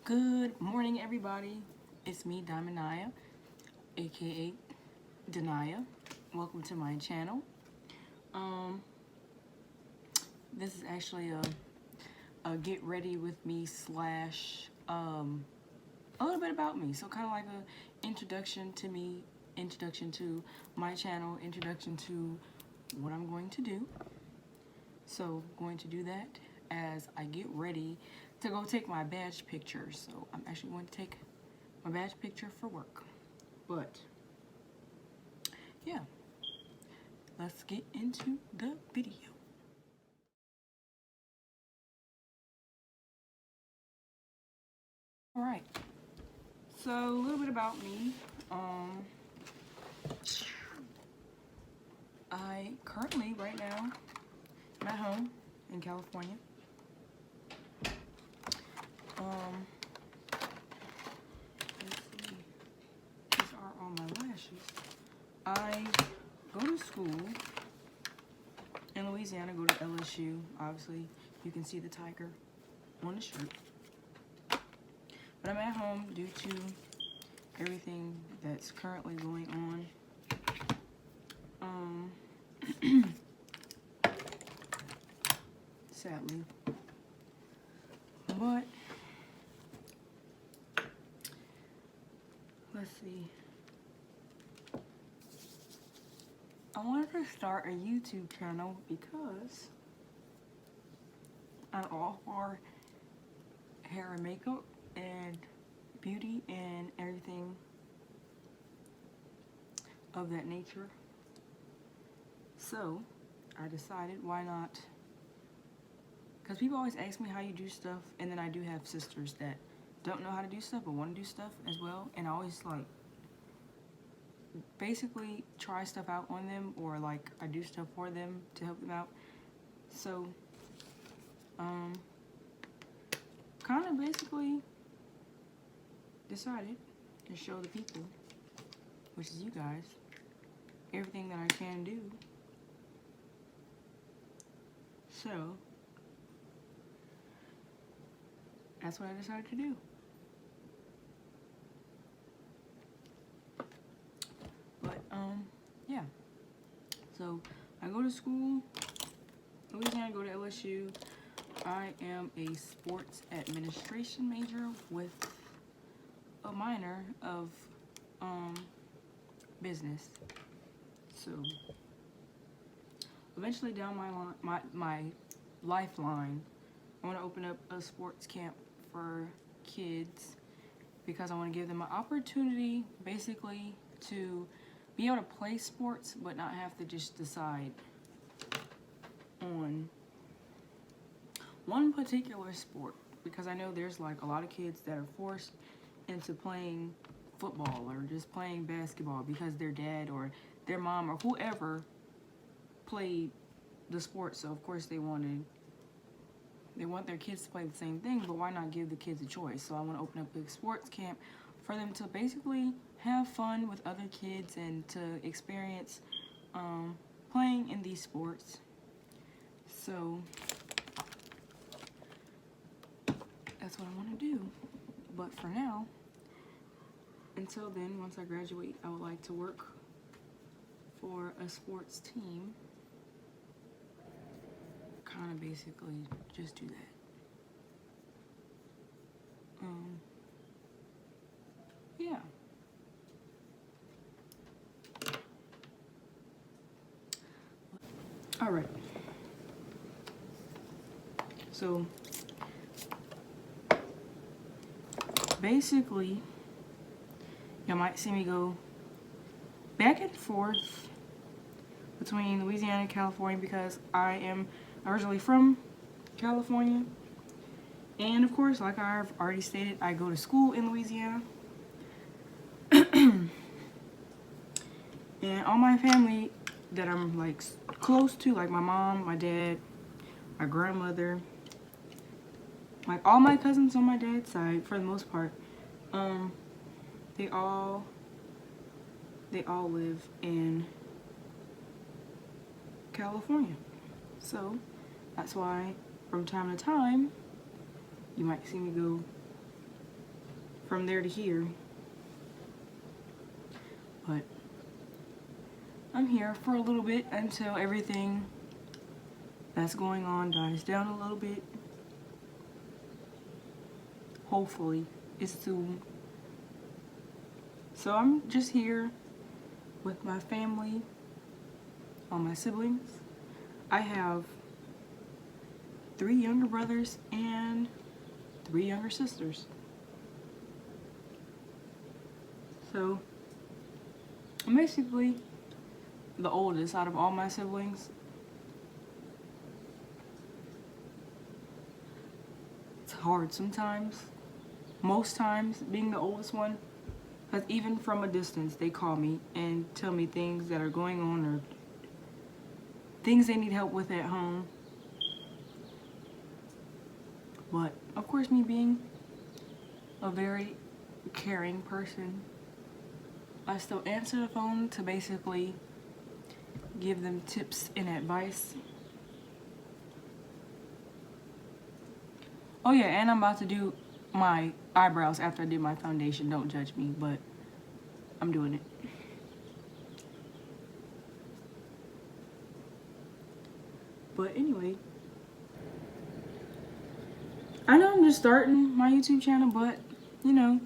Good morning, everybody. It's me, Diamond aka Denia. Welcome to my channel. This is actually a get ready with me slash a little bit about me. So kind of like a introduction to me, introduction to my channel, introduction to what I'm going to do. So going to do that as I get ready to go take my badge picture. So I'm actually going to take my badge picture for work. But yeah, let's get into the video. All right, so a little bit about me. I currently, right now, I'm at home in California. Let's see. These are all my lashes. I go to school in Louisiana, go to LSU. Obviously, you can see the tiger on the shirt. But I'm at home due to everything that's currently going on. Sadly. But let's see. I wanted to start a YouTube channel because I'm all for hair and makeup and beauty and everything of that nature. So I decided, why not? Because people always ask me how you do stuff, and then I do have sisters that don't know how to do stuff but want to do stuff as well, and I always like basically try stuff out on them, or like I do stuff for them to help them out. So kind of basically decided to show the people, which is you guys, everything that I can do. So that's what I decided to do. But yeah. So I go to school, Louisiana, I go to LSU. I am a sports administration major with a minor of business. So eventually down my lifeline, I want to open up a sports camp for kids because I want to give them an opportunity basically to be able to play sports but not have to just decide on one particular sport, because I know there's like a lot of kids that are forced into playing football or just playing basketball because their dad or their mom or whoever played the sport, so of course they want their kids to play the same thing, but why not give the kids a choice? So I want to open up a sports camp for them to basically have fun with other kids and to experience playing in these sports. So that's what I want to do. But for now, until then, once I graduate, I would like to work for a sports team. Kind of basically just do that. Yeah. All right. So basically, you might see me go back and forth between Louisiana and California because I am originally from California. And of course, like I've already stated, I go to school in Louisiana. And all my family that I'm like close to, like my mom, my dad, my grandmother, like all my cousins on my dad's side, for the most part, they all live in California. So that's why from time to time you might see me go from there to here. But I'm here for a little bit until everything that's going on dies down a little bit. Hopefully it's soon. So I'm just here with my family, all my siblings. I have 3 younger brothers and 3 younger sisters. So I'm basically the oldest out of all my siblings. It's hard sometimes, most times being the oldest one, because even from a distance they call me and tell me things that are going on or things they need help with at home. But of course, me being a very caring person, I still answer the phone to basically give them tips and advice. Oh yeah, and I'm about to do my eyebrows after I did my foundation. Don't judge me, but I'm doing it. But anyway, I know I'm just starting my YouTube channel, but you know,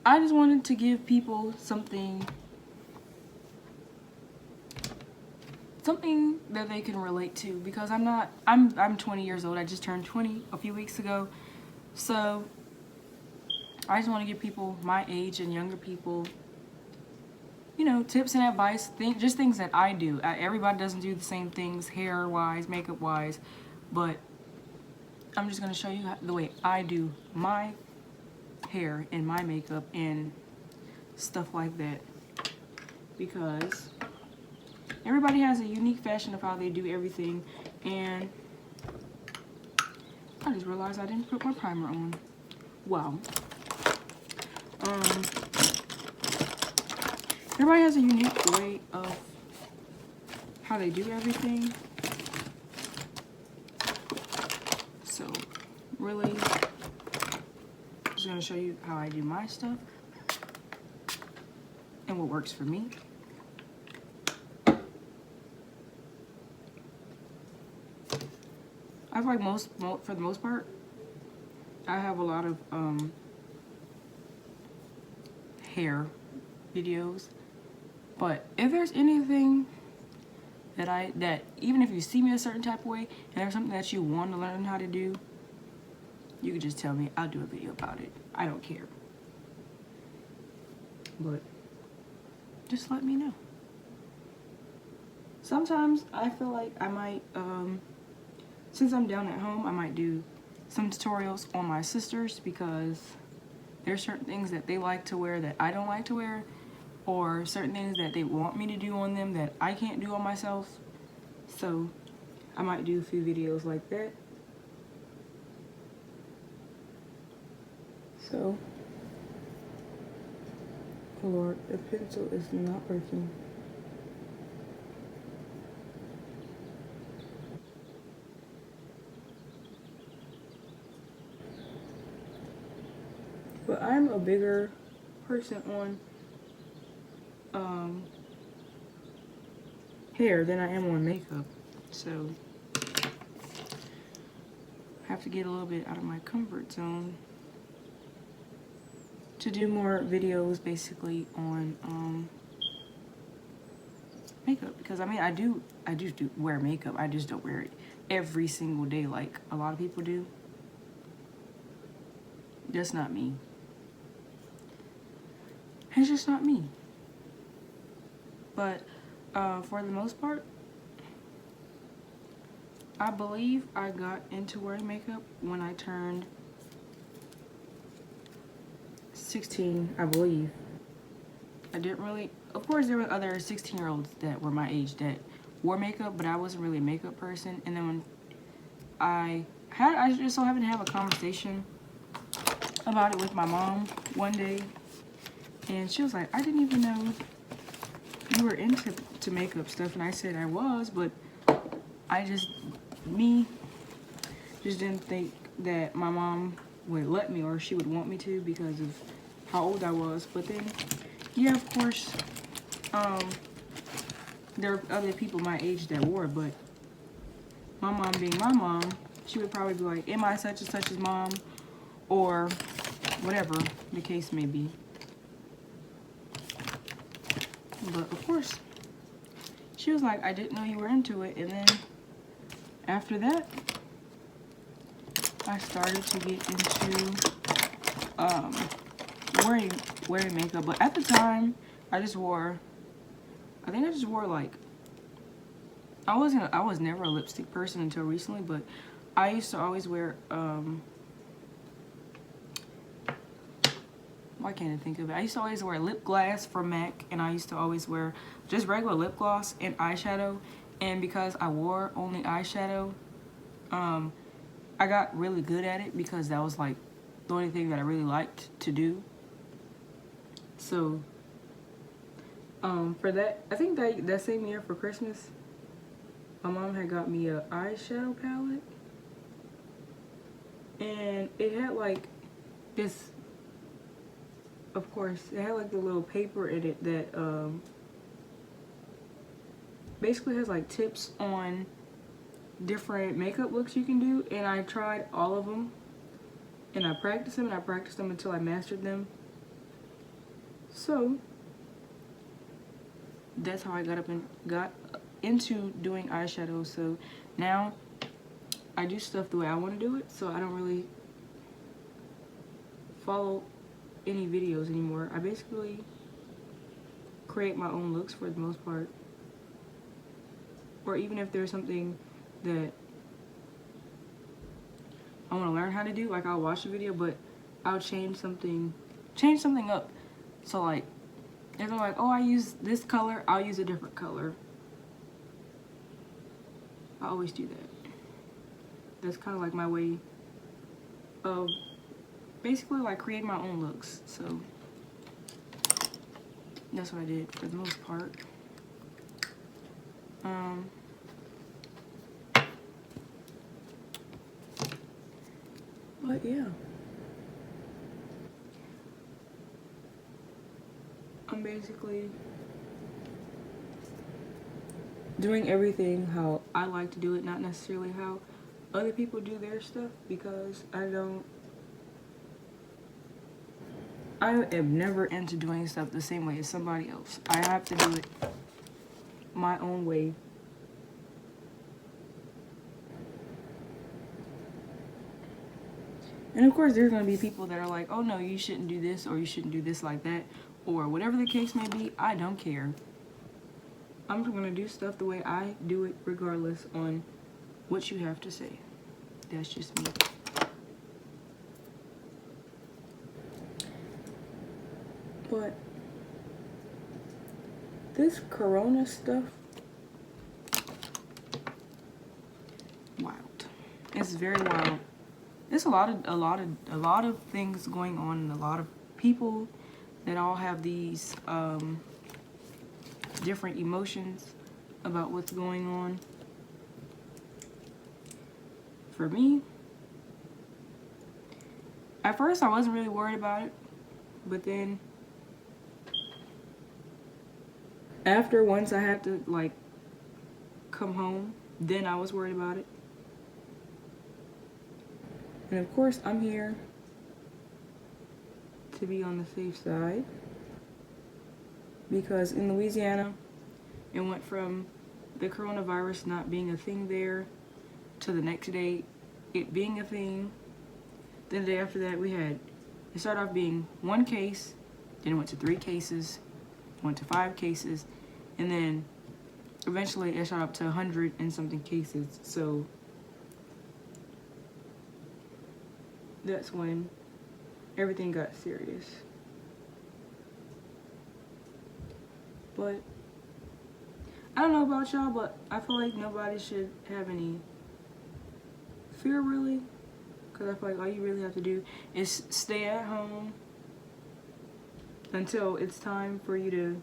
I just wanted to give people something that they can relate to, because I'm 20 years old. I just turned 20 a few weeks ago. So I just want to give people my age and younger people, you know, tips and advice, just things that I do. Everybody doesn't do the same things hair wise, makeup wise, but I'm just going to show you the way I do my hair and my makeup and stuff like that, because everybody has a unique fashion of how they do everything. And I just realized I didn't put my primer on. Wow. Everybody has a unique way of how they do everything. So really, I'm just gonna show you how I do my stuff and what works for me. I feel like for the most part, I have a lot of hair videos. But if there's anything that even if you see me a certain type of way and there's something that you want to learn how to do, you can just tell me. I'll do a video about it. I don't care. But just let me know. Sometimes I feel like I might, since I'm down at home, I might do some tutorials on my sisters, because there's certain things that they like to wear that I don't like to wear, or certain things that they want me to do on them that I can't do on myself. So I might do a few videos like that. So, oh Lord, the pencil is not working. But I'm a bigger person on hair than I am on makeup, so I have to get a little bit out of my comfort zone to do more videos basically on makeup, because I mean I do wear makeup. I just don't wear it every single day like a lot of people do. That's not me. It's just not me. But for the most part, I believe I got into wearing makeup when I turned 16, I believe. I didn't really, of course there were other 16-year-olds that were my age that wore makeup, but I wasn't really a makeup person. And then when I just so happened to have a conversation about it with my mom one day, and she was like, I didn't even know you were into makeup stuff. And I said I was, but I just didn't think that my mom would let me, or she would want me to, because of how old I was. But then, yeah, of course, there are other people my age that wore it, but my mom being my mom, she would probably be like, am I such and such's mom? Or whatever the case may be. But of course, she was like, I didn't know you were into it. And then after that, I started to get into wearing makeup. But at the time, I just wore like, I was never a lipstick person until recently, but I used to always wear why can't I think of it? I used to always wear lip gloss from MAC, and I used to always wear just regular lip gloss and eyeshadow. And because I wore only eyeshadow, I got really good at it because that was like the only thing that I really liked to do. So for that, I think that same year for Christmas, my mom had got me a eyeshadow palette, and it had like this, of course, it had like the little paper in it that basically has like tips on different makeup looks you can do, and I tried all of them, and I practiced them until I mastered them. So that's how I got into doing eyeshadow. So now I do stuff the way I want to do it, so I don't really follow any videos anymore. I basically create my own looks for the most part. Or even if there's something that I want to learn how to do, like I'll watch the video, but I'll change something up. So like, if I'm like, oh, I use this color, I'll use a different color. I always do that. That's kind of like my way of basically like creating my own looks. So that's what I did for the most part. But yeah, I'm basically doing everything how I like to do it, not necessarily how other people do their stuff, because I am never into doing stuff the same way as somebody else. I have to do it my own way. And of course, there's going to be people that are like, oh no, you shouldn't do this, or you shouldn't do this like that, or whatever the case may be. I don't care. I'm just going to do stuff the way I do it, regardless on what you have to say. That's just me. But this corona stuff, wild. It's very wild. There's a lot of things going on, and a lot of people that all have these different emotions about what's going on. For me, at first I wasn't really worried about it, but then once I had to like come home, then I was worried about it. And of course, I'm here to be on the safe side, because in Louisiana, it went from the coronavirus not being a thing there to the next day it being a thing. Then the day after that, it started off being 1 case, then it went to 3 cases, went to 5 cases, and then eventually it shot up to 100 and something cases. So that's when everything got serious. But I don't know about y'all, but I feel like nobody should have any fear, really, because I feel like all you really have to do is stay at home until it's time for you to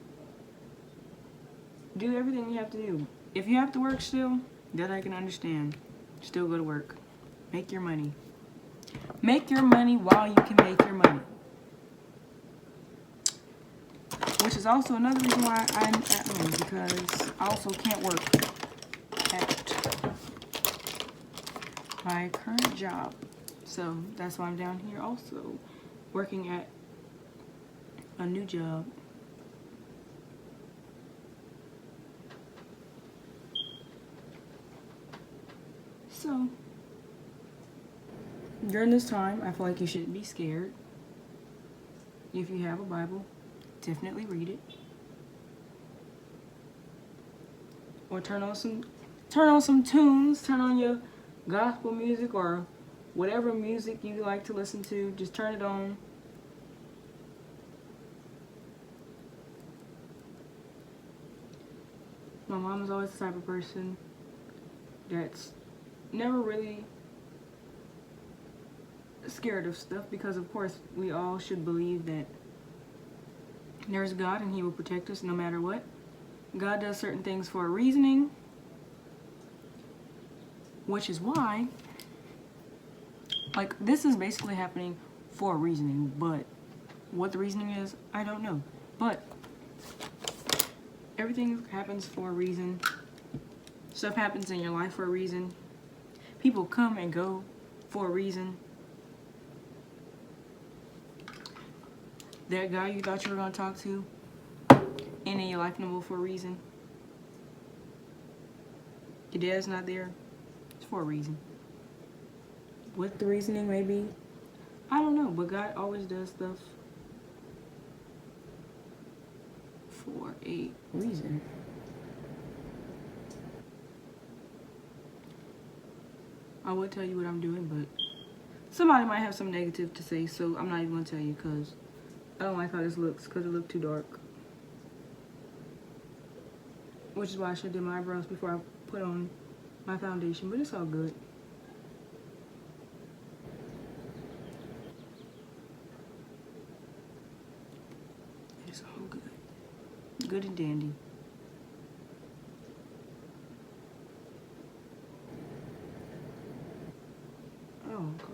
do everything you have to do. If you have to work still, that I can understand. Still go to work. Make your money. Make your money while you can make your money. is also another reason why I'm at home, because I also can't work at my current job. So that's why I'm down here also working at a new job. So during this time, I feel like you shouldn't be scared. If you have a Bible, definitely read it. Or turn on some tunes, turn on your gospel music or whatever music you like to listen to, just turn it on. My mom is always the type of person that's never really scared of stuff, because of course we all should believe that there's God and he will protect us no matter what. God does certain things for a reasoning, which is why, like, this is basically happening for a reasoning, but what the reasoning is, I don't know. But everything happens for a reason. Stuff happens in your life for a reason. People come and go for a reason. That guy you thought you were going to talk to ain't in your life no more for a reason. Your dad's not there. It's for a reason. What the reasoning may be, I don't know. But God always does stuff for a reason. I would tell you what I'm doing, but somebody might have some negative to say, so I'm not even going to tell you, because I don't like how this looks, because it looked too dark. Which is why I should do my eyebrows before I put on my foundation, but it's all good. It's all good. Good and dandy. Oh, God.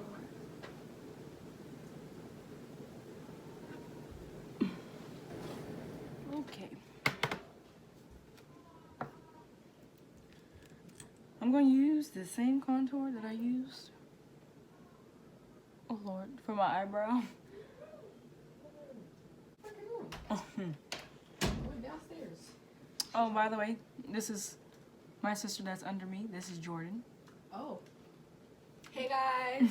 Okay. I'm going to use the same contour that I used, oh Lord, for my eyebrow. Downstairs. Oh, by the way, this is my sister that's under me. This is Jordan. Oh. Hey guys.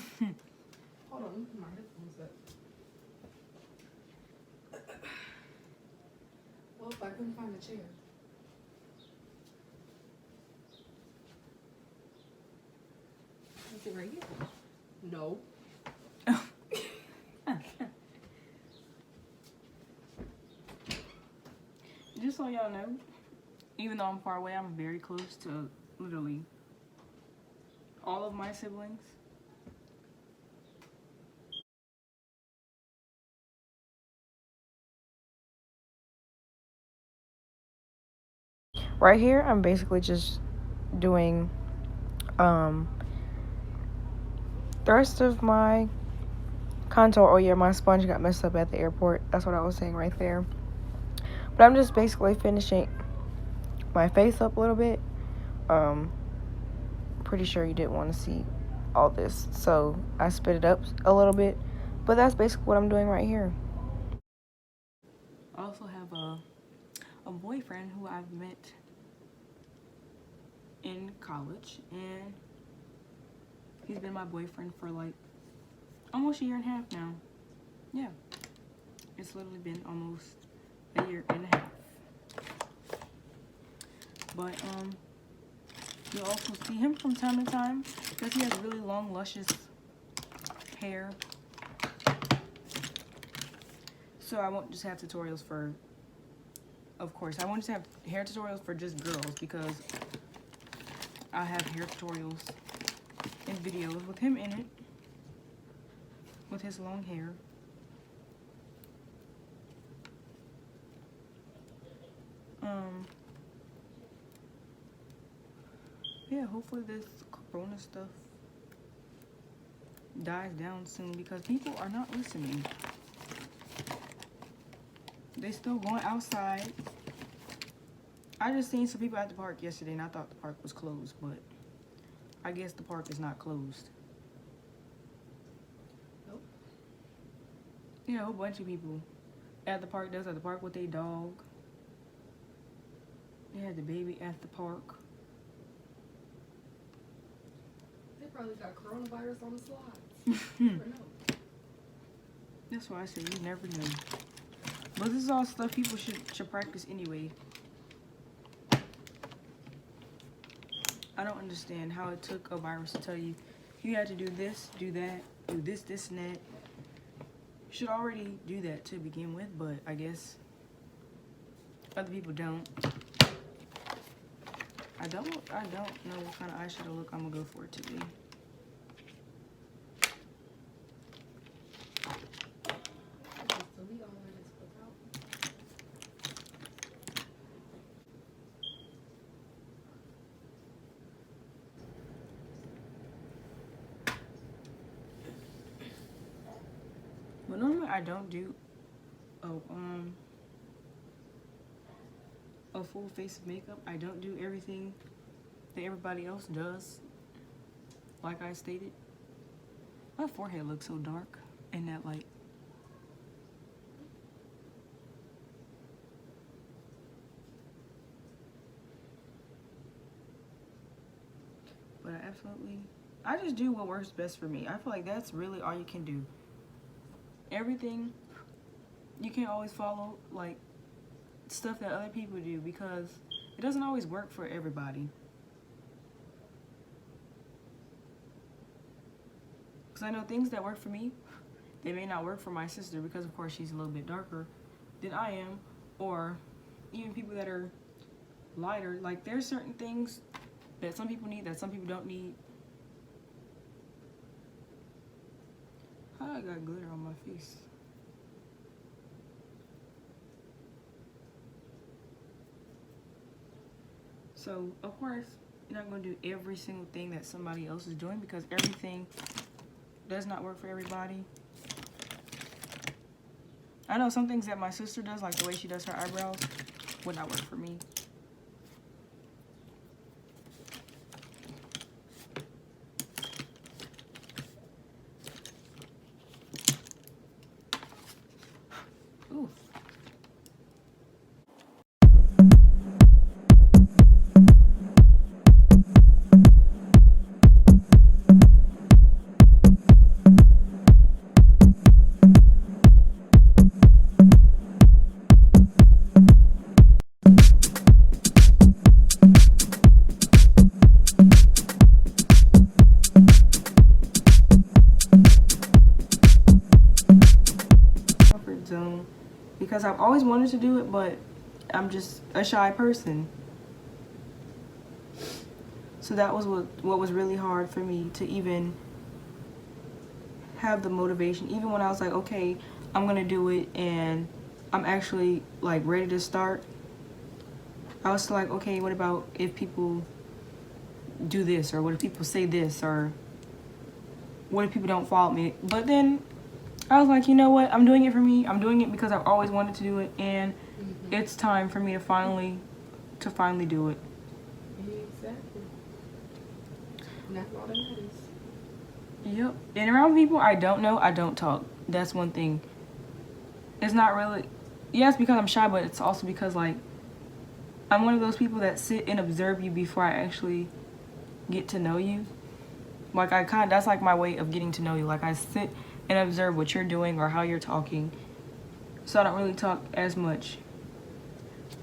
Hold on, let me put my headphones up. Well, I couldn't find a chair. Is it right here? No. Just so y'all know, even though I'm far away, I'm very close to literally all of my siblings. Right here, I'm basically just doing the rest of my contour. Oh yeah, my sponge got messed up at the airport. That's what I was saying right there. But I'm just basically finishing my face up a little bit. Pretty sure you didn't want to see all this, so I sped it up a little bit. But that's basically what I'm doing right here. I also have a boyfriend who I've met in college, and he's been my boyfriend for like almost a year and a half now. Yeah, it's literally been almost a year and a half. But you'll also see him from time to time because he has really long, luscious hair. So I won't just have tutorials for, of course, I won't just have hair tutorials for just girls, because I have hair tutorials and videos with him in it, with his long hair. Yeah, hopefully this corona stuff dies down soon, because people are not listening. They still going outside. I just seen some people at the park yesterday and I thought the park was closed, but I guess the park is not closed. Nope. Yeah, a whole bunch of people at the park. They was at the park with their dog. They had the baby at the park. They probably got coronavirus on the slides. You never know. That's why I say you never know. But this is all stuff people should practice anyway. I don't understand how it took a virus to tell you you had to do this, do that, do this, this, and that. You should already do that to begin with, but I guess other people don't. I don't know what kind of eyeshadow look I'm gonna go for today. Just delete all that and split out. But normally I don't do a full face of makeup. I don't do everything that everybody else does. Like I stated, my forehead looks so dark in that light. But I just do what works best for me. I feel like that's really all you can do. Everything, you can't always follow like stuff that other people do because it doesn't always work for everybody. Because I know things that work for me, they may not work for my sister because of course she's a little bit darker than I am, or even people that are lighter. Like there's certain things that some people need that some people don't need. How I got glitter on my face? So, of course, you're not going to do every single thing that somebody else is doing because everything does not work for everybody. I know some things that my sister does, like the way she does her eyebrows, would not work for me. Ooh. Comfort zone because I've always wanted to do it, but I'm just a shy person. So that was what was really hard for me to even have the motivation. Even when I was like, okay, I'm gonna do it and I'm actually like ready to start, I was still like, okay, what about if people do this, or what if people say this, or what if people don't follow me? But then I was like, you know what, I'm doing it for me. I'm doing it because I've always wanted to do it, and it's time for me to finally do it. Exactly. And that's all that matters. Yep. And around people I don't know, I don't talk. That's one thing. It's not really, yes, because I'm shy, but it's also because like I'm one of those people that sit and observe you before I actually get to know you. Like that's like my way of getting to know you. Like I sit and observe what you're doing or how you're talking. So I don't really talk as much.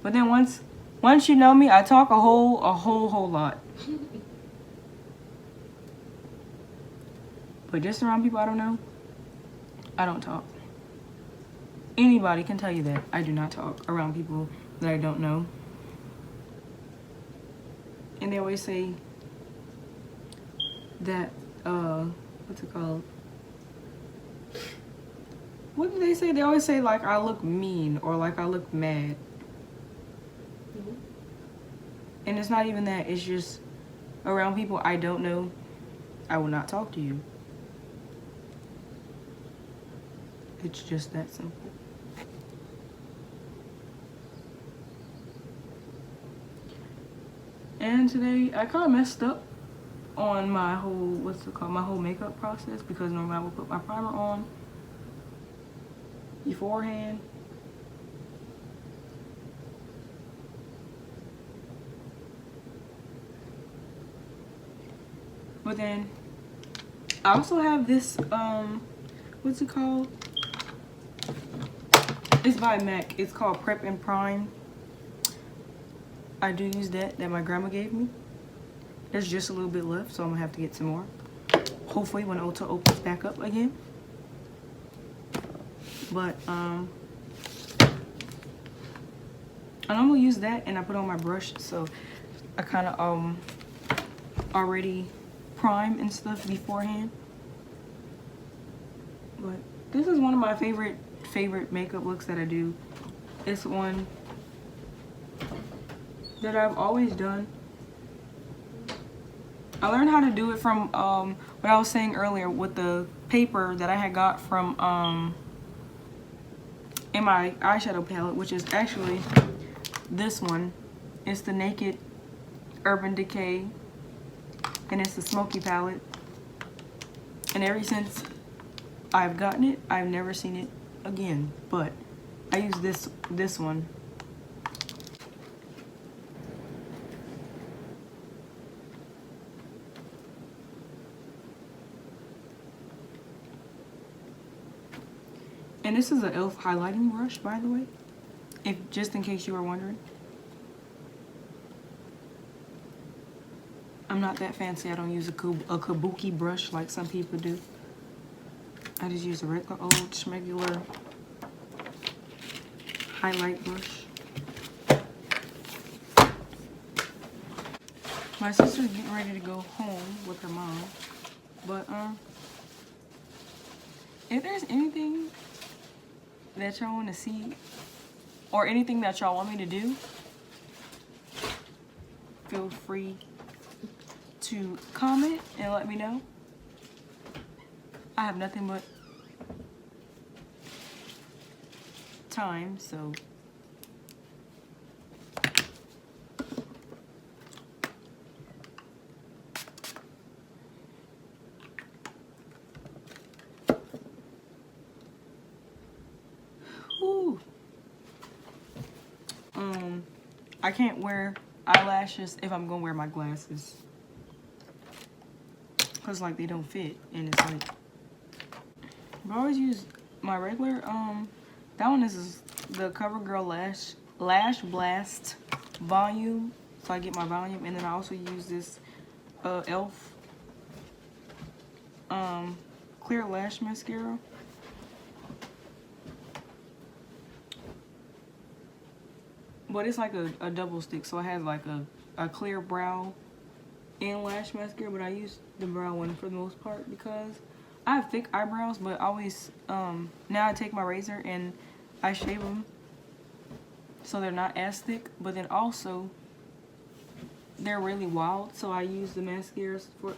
But then once you know me, I talk a whole lot. But just around people I don't know, I don't talk. Anybody can tell you that I do not talk around people that I don't know. And they always say that, what's it called? What do they say? They always say like I look mean or like I look mad. And it's not even that. It's just around people I don't know, I will not talk to you. It's just that simple. And today I kind of messed up on my whole, my whole makeup process, because normally I would put my primer on beforehand. But then I also have this, what's it called? It's by MAC. It's called Prep and Prime. I do use that my grandma gave me. There's just a little bit left, so I'm gonna have to get some more. Hopefully when Ulta opens back up again. But I normally use that and I put on my brush, so I kind of already prime and stuff beforehand. But this is one of my favorite makeup looks that I do. It's one that I've always done. I learned how to do it from what I was saying earlier with the paper that I had got from in my eyeshadow palette, which is actually this one. It's the Naked Urban Decay, and it's the Smoky palette. And ever since I've gotten it, I've never seen it again. But I use this one. And this is an e.l.f. highlighting brush, by the way, just in case you were wondering. I'm not that fancy. I don't use a kabuki brush like some people do. I just use a regular old schmegular highlight brush. My sister's getting ready to go home with her mom, but if there's anything that y'all want to see, or anything that y'all want me to do, feel free to comment and let me know. I have nothing but time, so whew. I can't wear eyelashes if I'm gonna wear my glasses, cause like they don't fit, and it's like I always use my regular that one is the CoverGirl Lash Blast volume, so I get my volume. And then I also use this e.l.f. Clear Lash Mascara. But it's like a double stick, so it has like a clear brow and lash mascara, but I use the brown one for the most part because I have thick eyebrows. But always now I take my razor and I shave them so they're not as thick, but then also they're really wild, so I use the mascaras for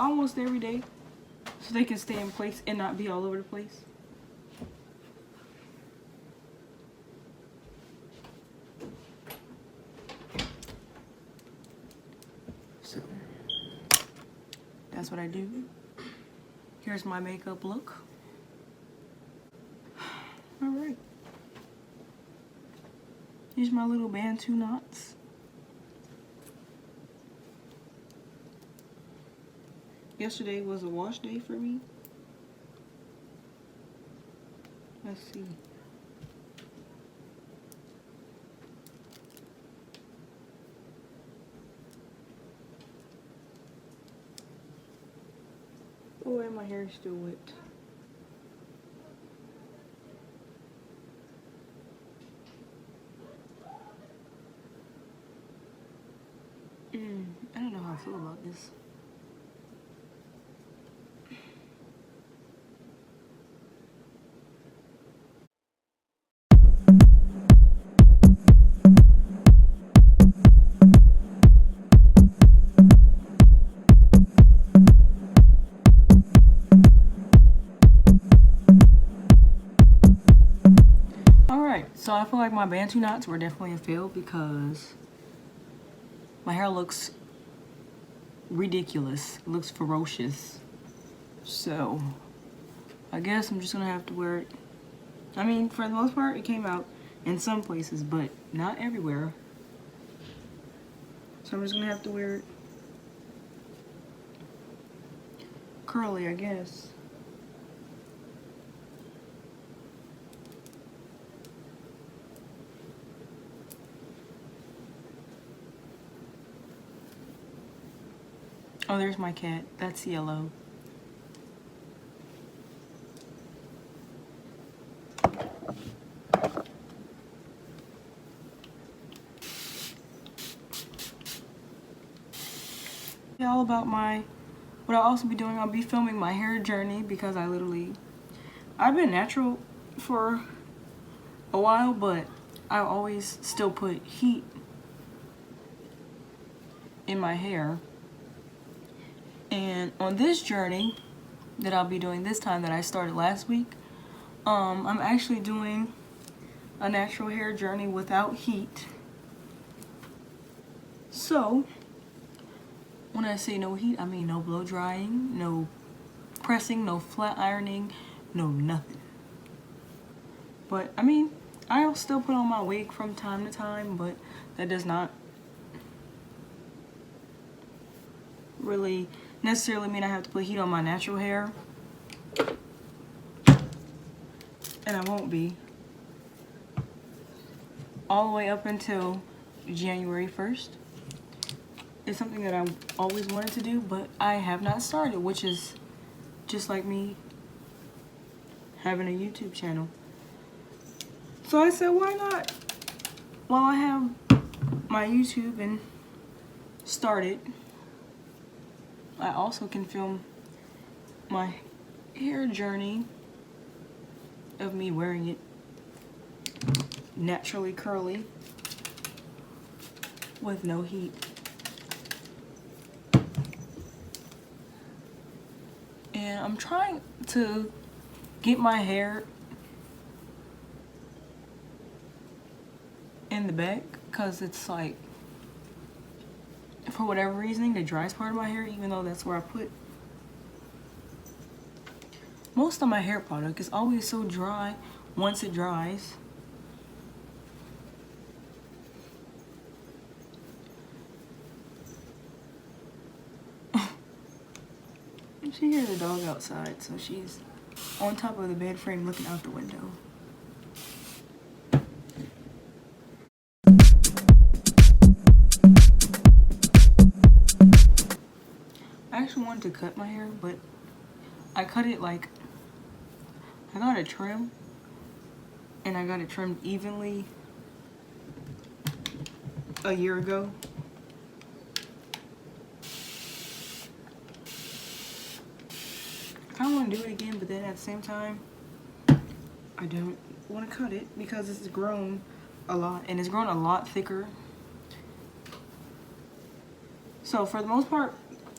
almost every day so they can stay in place and not be all over the place. So that's what I do. Here's my makeup look. All right. Here's my little bantu knots. Yesterday was a wash day for me. Let's see. Oh, and my hair is still wet. I don't know how I feel about this. Alright, so I feel like my bantu knots were definitely a fail because my hair looks ridiculous. It looks ferocious. So I guess I'm just gonna have to wear it. I mean, for the most part, it came out in some places, but not everywhere. So I'm just gonna have to wear it curly, I guess. Oh, there's my cat. That's yellow. All about what I'll also be doing. I'll be filming my hair journey because I've been natural for a while, but I always still put heat in my hair. And on this journey that I'll be doing this time that I started last week, I'm actually doing a natural hair journey without heat. So when I say no heat, I mean no blow drying, no pressing, no flat ironing, no nothing. But I mean, I'll still put on my wig from time to time, but that does not really necessarily mean I have to put heat on my natural hair. And I won't be. All the way up until January 1st. It's something that I always wanted to do, but I have not started, which is just like me having a YouTube channel. So I said, why not? While I have my YouTube and start it, I also can film my hair journey of me wearing it naturally curly with no heat. And I'm trying to get my hair in the back because it's like, for whatever reason, the driest part of my hair, even though that's where I put most of my hair product, is always so dry once it dries. She hears a dog outside, so she's on top of the bed frame looking out the window. I actually wanted to cut my hair, but I cut it like, I got a trim, and I got it trimmed evenly a year ago. I want to do it again, but then at the same time, I don't want to cut it because it's grown a lot, and it's grown a lot thicker. So for the most part,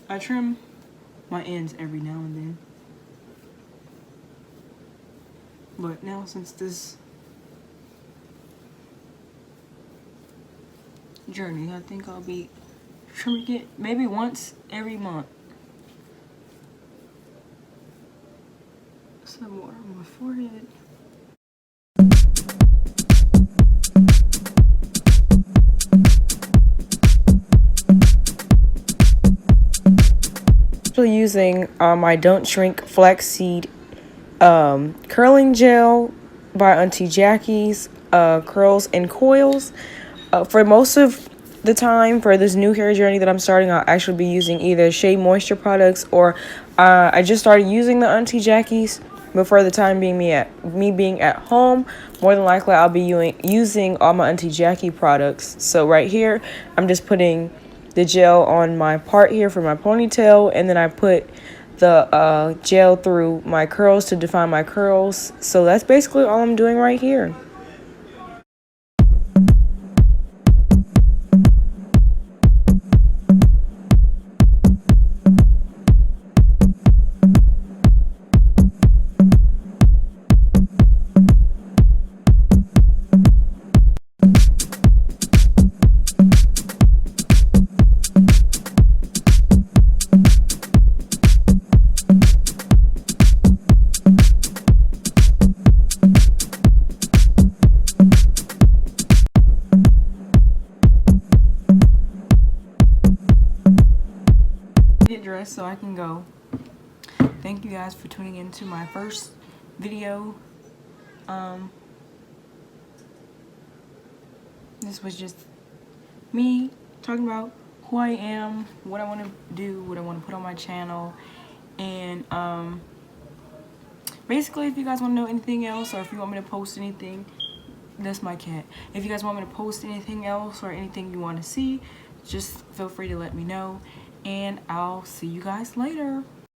I trim my ends every now and then. But now since this journey, I think I'll be trimming it maybe once every month. Some more on my forehead. Actually using my Don't Shrink Flaxseed curling gel by Auntie Jackie's Curls and Coils. For most of the time for this new hair journey that I'm starting, I'll actually be using either Shea Moisture products, or I just started using the Auntie Jackie's. But for the time being, me being at home, more than likely I'll be using all my Auntie Jackie products. So right here, I'm just putting the gel on my part here for my ponytail, and then I put the gel through my curls to define my curls. So that's basically all I'm doing right here. dressed so I can go. Thank you guys for tuning in to my first video. This was just me talking about who I am, what I want to do, what I want to put on my channel, and basically if you guys want to know anything else, or if you want me to post anything, that's my cat. If you guys want me to post anything else or anything you want to see, just feel free to let me know, and I'll see you guys later.